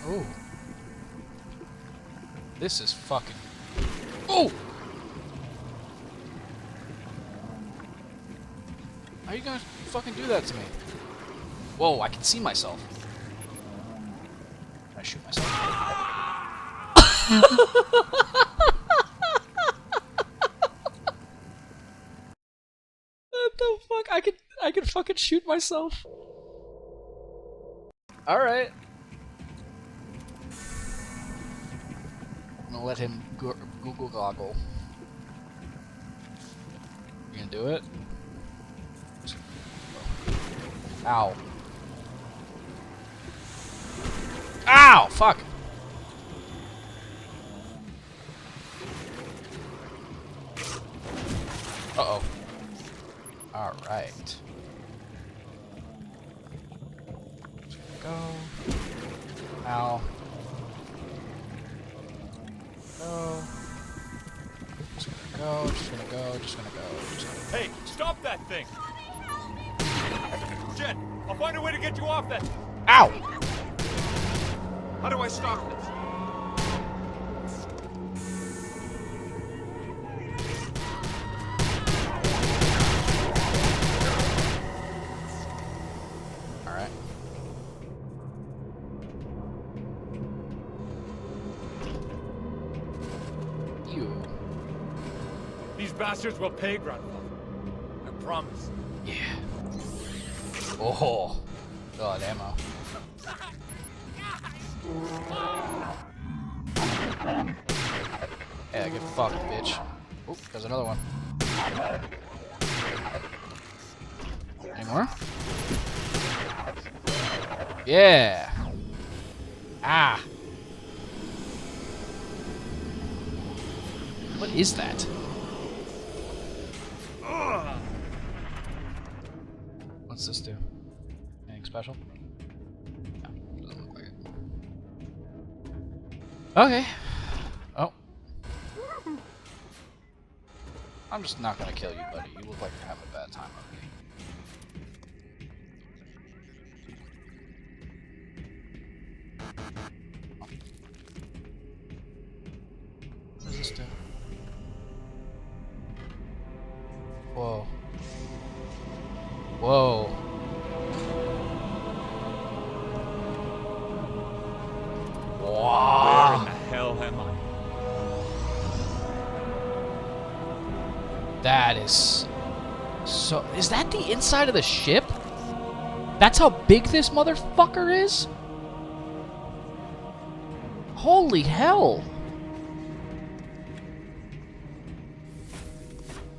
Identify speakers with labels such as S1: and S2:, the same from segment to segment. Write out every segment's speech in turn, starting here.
S1: Oh. This is fucking... Oh! How are you gonna fucking do that to me? Whoa, I can see myself. I shoot myself. What the fuck? I can fucking shoot myself. Alright. I'm gonna let him Google goggle. You gonna do it? Ow. Ow! Fuck! Uh-oh. Alright. Go. Ow. Go. Just gonna go, just gonna go, just gonna go, just gonna go.
S2: Hey, stop that thing! Jen, I'll find a way to get you off that.
S1: Ow!
S2: How do I stop this?
S1: Alright. You.
S2: These bastards will pay, Grandfather. I promise.
S1: Yeah. Oh. God, ammo. Yeah, get fucked, bitch. Oh, there's another one. Any more? Yeah. Ah. What is that? What's this do? Anything special? No, doesn't look like it. Okay. Oh. I'm just not gonna kill you, buddy. You look like you're having a bad time over me. What does this do? Whoa. Whoa.
S2: Where in the hell am I?
S1: That is... So... Is that the inside of the ship? That's how big this motherfucker is? Holy hell!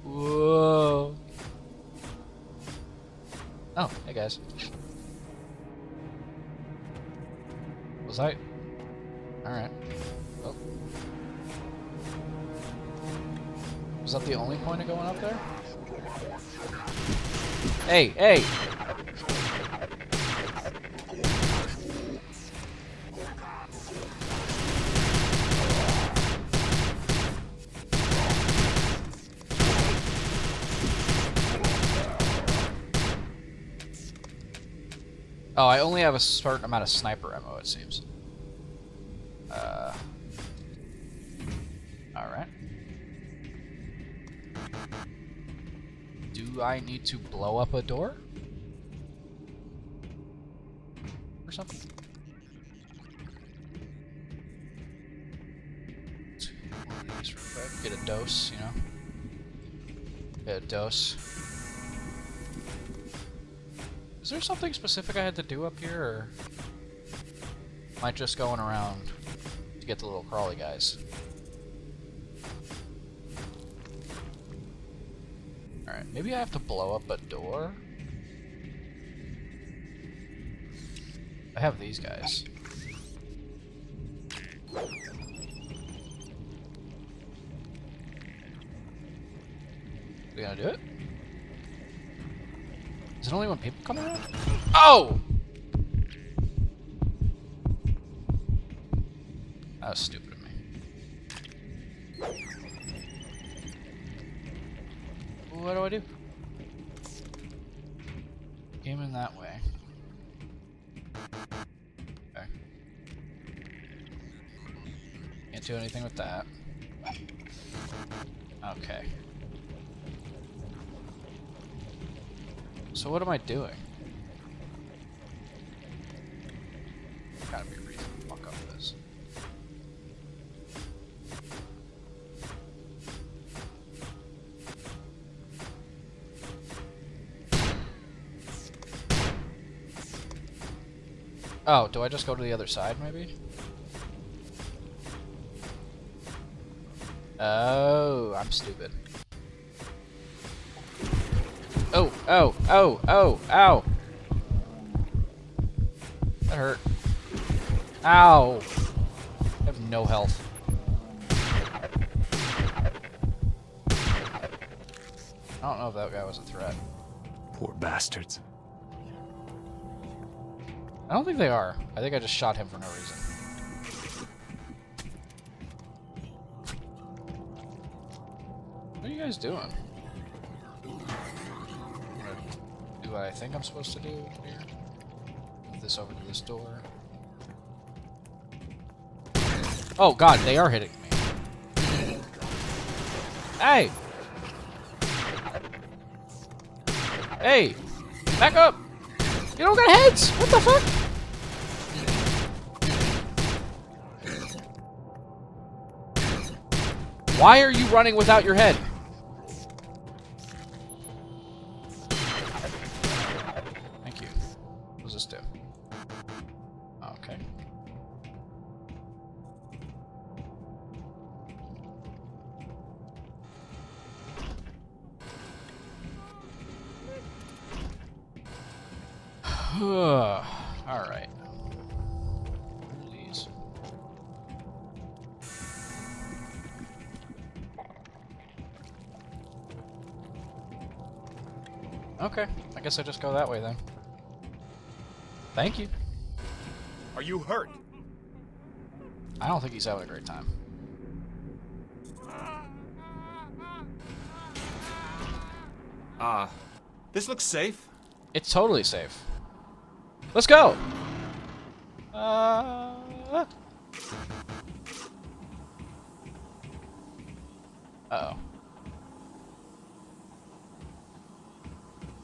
S1: Whoa. Oh, hey guys. Was I... Alright. Oh. Was that the only point of going up there? Hey, hey! Oh, I only have a certain amount of sniper ammo, it seems. Alright. Do I need to blow up a door? Or something? Just real quick. Get a dose, you know? Get a dose. Is there something specific I had to do up here, or am I just going around to get the little crawly guys? Alright, maybe I have to blow up a door? I have these guys. We gonna do it? Is it only when people come around? Oh! That was stupid of me. What do I do? Aim in that way. Okay. Can't do anything with that. Okay. So what am I doing? Gotta be a reason to fuck up this. Oh, do I just go to the other side, maybe? Oh, I'm stupid. Oh, oh, oh, oh, ow! That hurt. Ow! I have no health. I don't know if that guy was a threat.
S2: Poor bastards.
S1: I don't think they are. I think I just shot him for no reason. What are you guys doing? I'm gonna do what I think I'm supposed to do here. Move this over to this door. Oh god, they are hitting me. Hey! Hey! Back up! You don't got heads! What the fuck? Why are you running without your head? Thank you. What does this do? Okay. Alright. Please. Okay, I guess I just go that way then. Thank you.
S2: Are you hurt?
S1: I don't think he's having a great time.
S2: This looks safe.
S1: It's totally safe. Let's go! Uh-oh.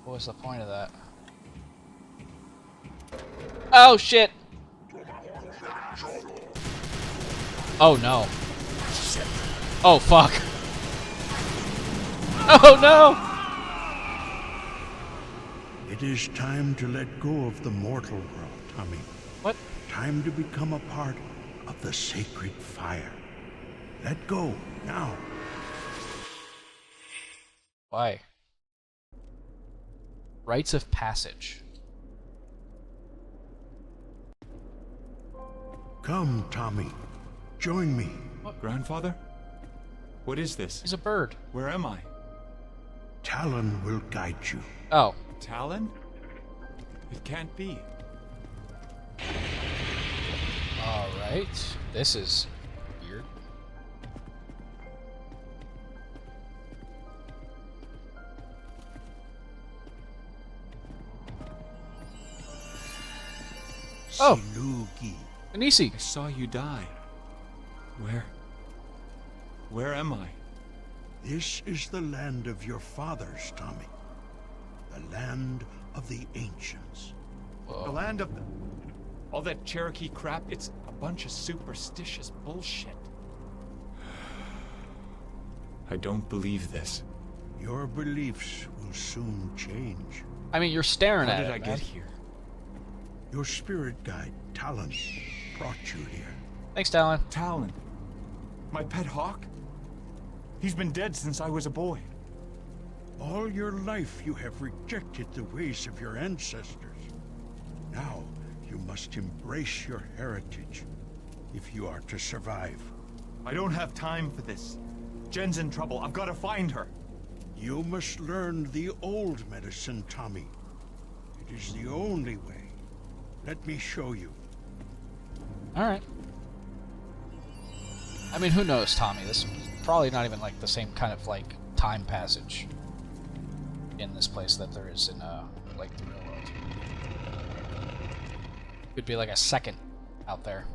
S1: What was the point of that? Oh, shit! Oh, no. Oh, fuck. Oh, no!
S3: It is time to let go of the mortal world, Tommy.
S1: What?
S3: Time to become a part of the sacred fire. Let go, now.
S1: Why? Rites of passage.
S3: Come, Tommy. Join me.
S2: Grandfather? What is this?
S1: He's a bird.
S2: Where am I?
S3: Talon will guide you.
S1: Oh.
S2: Talon? It can't be.
S1: Alright. This is weird. Oh.
S3: Silugi.
S1: Anisi.
S2: I saw you die. Where am I?
S3: This is the land of your fathers, Tommy. The land of the ancients.
S2: The land of the... All that Cherokee crap, it's a bunch of superstitious bullshit. I don't believe this.
S3: Your beliefs will soon change.
S1: I mean, you're staring
S2: How
S1: at
S2: did
S1: it,
S2: I
S1: man.
S2: get here?
S3: Your spirit guide, Talon, brought you here.
S1: Thanks, Talon.
S2: Talon. My pet hawk? He's been dead since I was a boy.
S3: All your life you have rejected the ways of your ancestors. Now you must embrace your heritage if you are to survive.
S2: I don't have time for this. Jen's in trouble. I've got to find her.
S3: You must learn the old medicine, Tommy. It is the only way. Let me show you.
S1: Alright. I mean, who knows, Tommy? This is probably not even, like, the same kind of, like, time passage in this place that there is in, like, the real world. Could be, like, a second out there.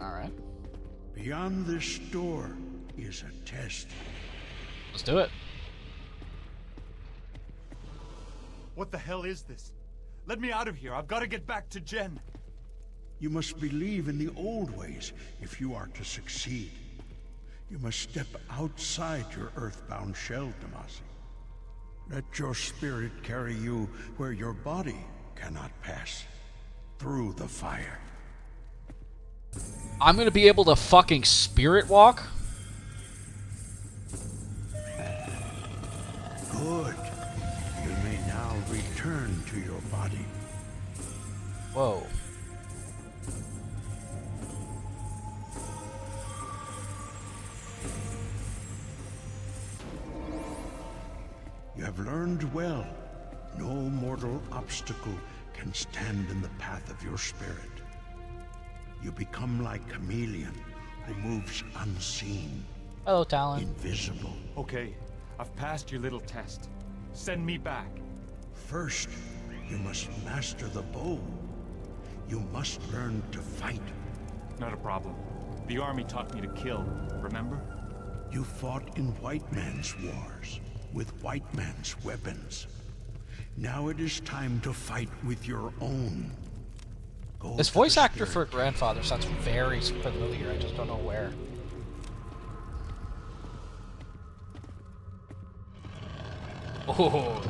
S1: Alright.
S3: Beyond this door is a test.
S1: Let's do it.
S2: What the hell is this? Let me out of here. I've got to get back to Jen.
S3: You must believe in the old ways if you are to succeed. You must step outside your earthbound shell, Demacia. Let your spirit carry you where your body cannot pass. Through the fire.
S1: I'm gonna be able to fucking spirit walk?
S3: Good. You may now return to your body.
S1: Whoa.
S3: You have learned well. No mortal obstacle can stand in the path of your spirit. You become like Chameleon, who moves unseen,
S1: Hello, Talon.
S3: invisible.
S2: Okay, I've passed your little test. Send me back.
S3: First, you must master the bow. You must learn to fight.
S2: Not a problem. The army taught me to kill, remember?
S3: You fought in white man's wars, with white man's weapons. Now it is time to fight with your own. Go
S1: This
S3: to
S1: voice
S3: the
S1: actor for
S3: spirit.
S1: Grandfather sounds very familiar. I just don't know where. Oh.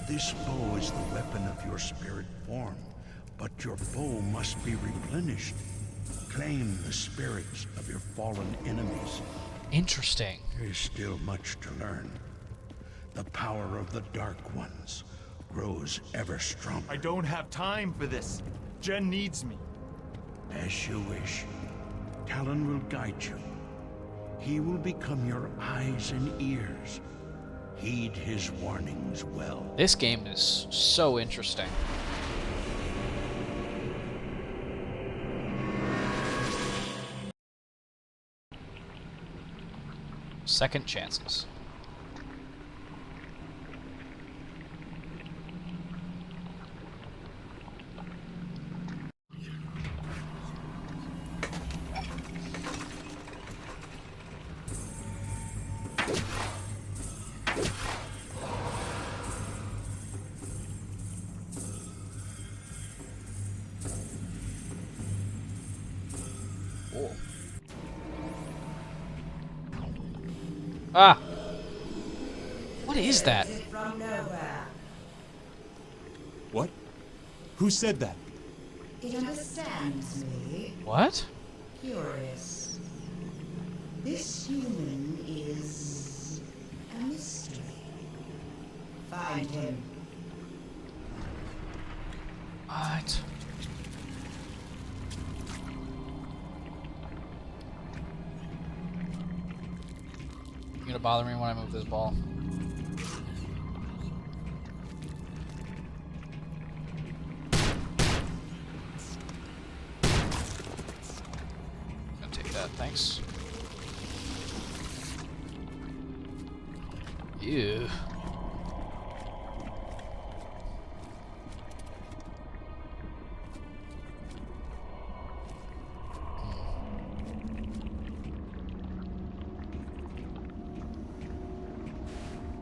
S3: This bow is the weapon of your spirit form, but your bow must be replenished. Claim the spirits of your fallen enemies.
S1: Interesting.
S3: There is still much to learn. The power of the Dark Ones grows ever stronger.
S2: I don't have time for this. Jen needs me.
S3: As you wish. Talon will guide you. He will become your eyes and ears. Heed his warnings well.
S1: This game is so interesting. Second chances. Cool. Ah! What is that?
S4: From nowhere.
S2: What? Who said that?
S4: It understands me.
S1: What?
S4: Curious. This human is a mystery. Find him.
S1: What? You gonna bother me when I move this ball? Gonna take that, thanks. Ew.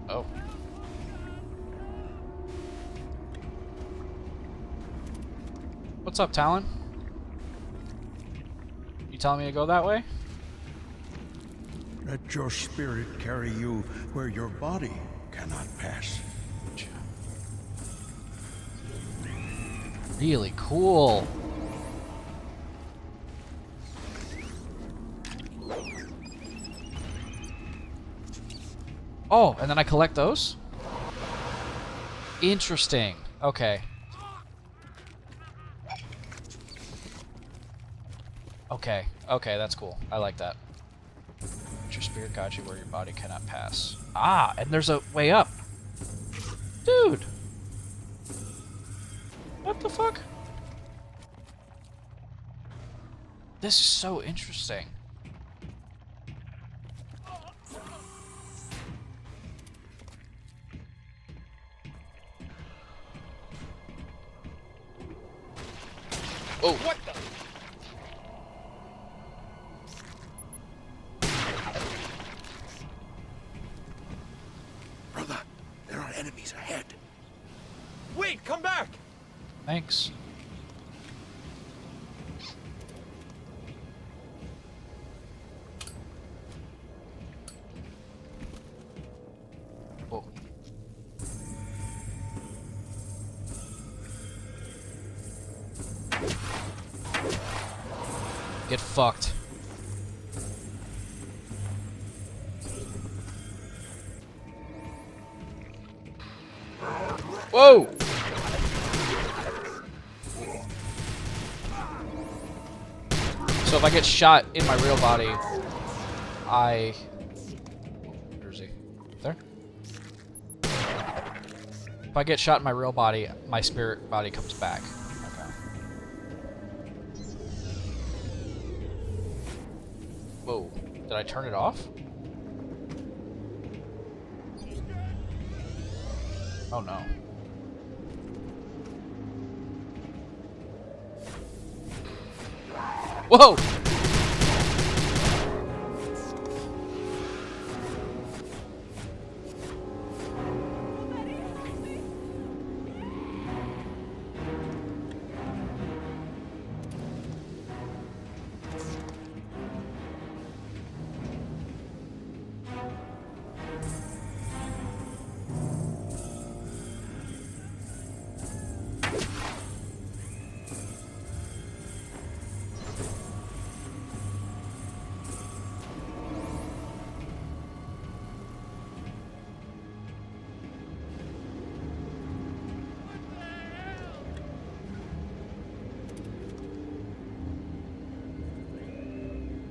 S1: Oh. What's up, Talon? You telling me to go that way?
S3: Let your spirit carry you where your body cannot pass.
S1: Really cool. Oh, and then I collect those? Interesting. Okay. Okay. Okay, that's cool. I like that. Let your spirit guide you where your body cannot pass. Ah, and there's a way up. Dude. What the fuck? This is so interesting. Oh.
S2: What the?
S3: Brother, there are enemies ahead.
S2: Wait, come back!
S1: Thanks. Oh. Get fucked. Whoa! So if I get shot in my real body, where is he? There? If I get shot in my real body, my spirit body comes back. Okay. Whoa. Did I turn it off? Oh no. Whoa!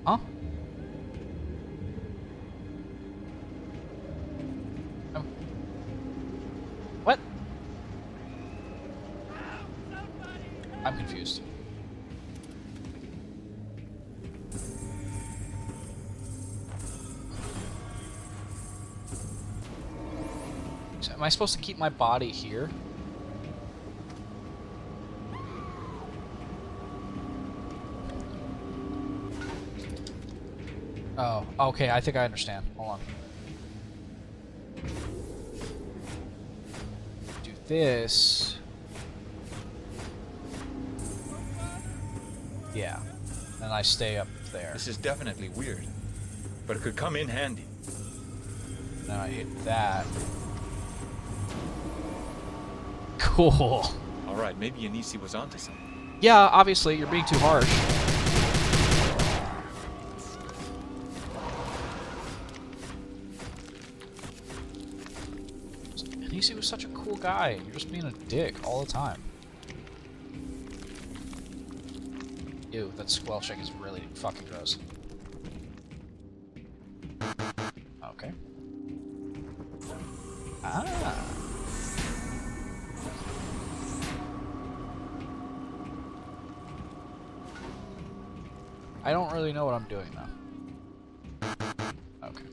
S1: Huh? What? I'm confused. So am I supposed to keep my body here? Oh, okay, I think I understand. Hold on. Do this. Yeah. And I stay up there.
S2: This is definitely weird, but it could come in handy.
S1: Then I hit that. Cool.
S2: All right, maybe Anisi was onto something.
S1: Yeah, obviously, you're being too harsh. Anisi was such a cool guy. You're just being a dick all the time. Ew, that squelching is really fucking gross. Okay. Ah. I don't really know what I'm doing though. Okay.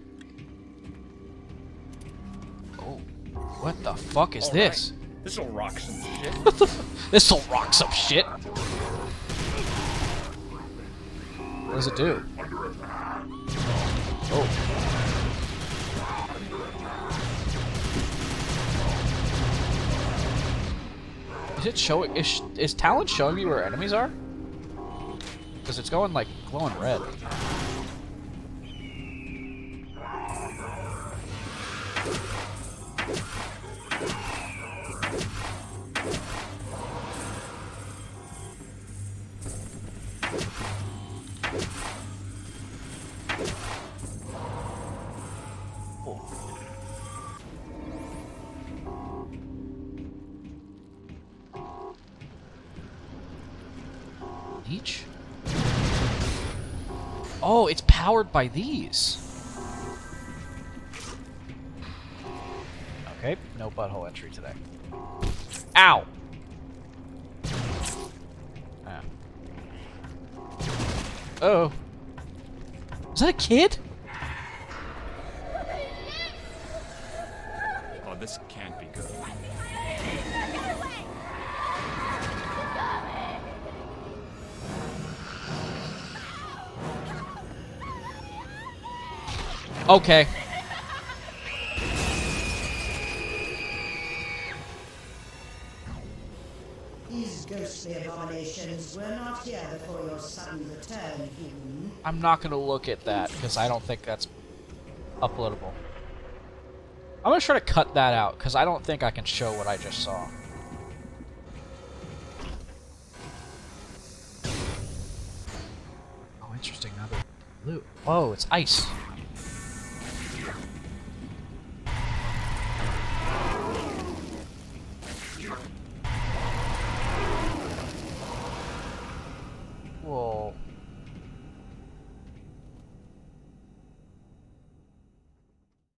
S1: Oh, what the fuck is
S2: All
S1: this?
S2: right, this'll rock some shit.
S1: This'll rock some shit. What does it do? Oh. Is it showing? Is Talon showing me where enemies are? Because it's going like glowing red. Each? Oh, it's powered by these. Okay, no butthole entry today. Ow! Ah. Uh-oh. Is that a kid?
S2: Oh, this can't be good.
S1: Okay.
S4: These ghostly abominations were not here before your sudden return, human.
S1: I'm not gonna look at that because I don't think that's uploadable. I'm gonna try to cut that out because I don't think I can show what I just saw. Oh, interesting. Now the blue. Oh, it's ice.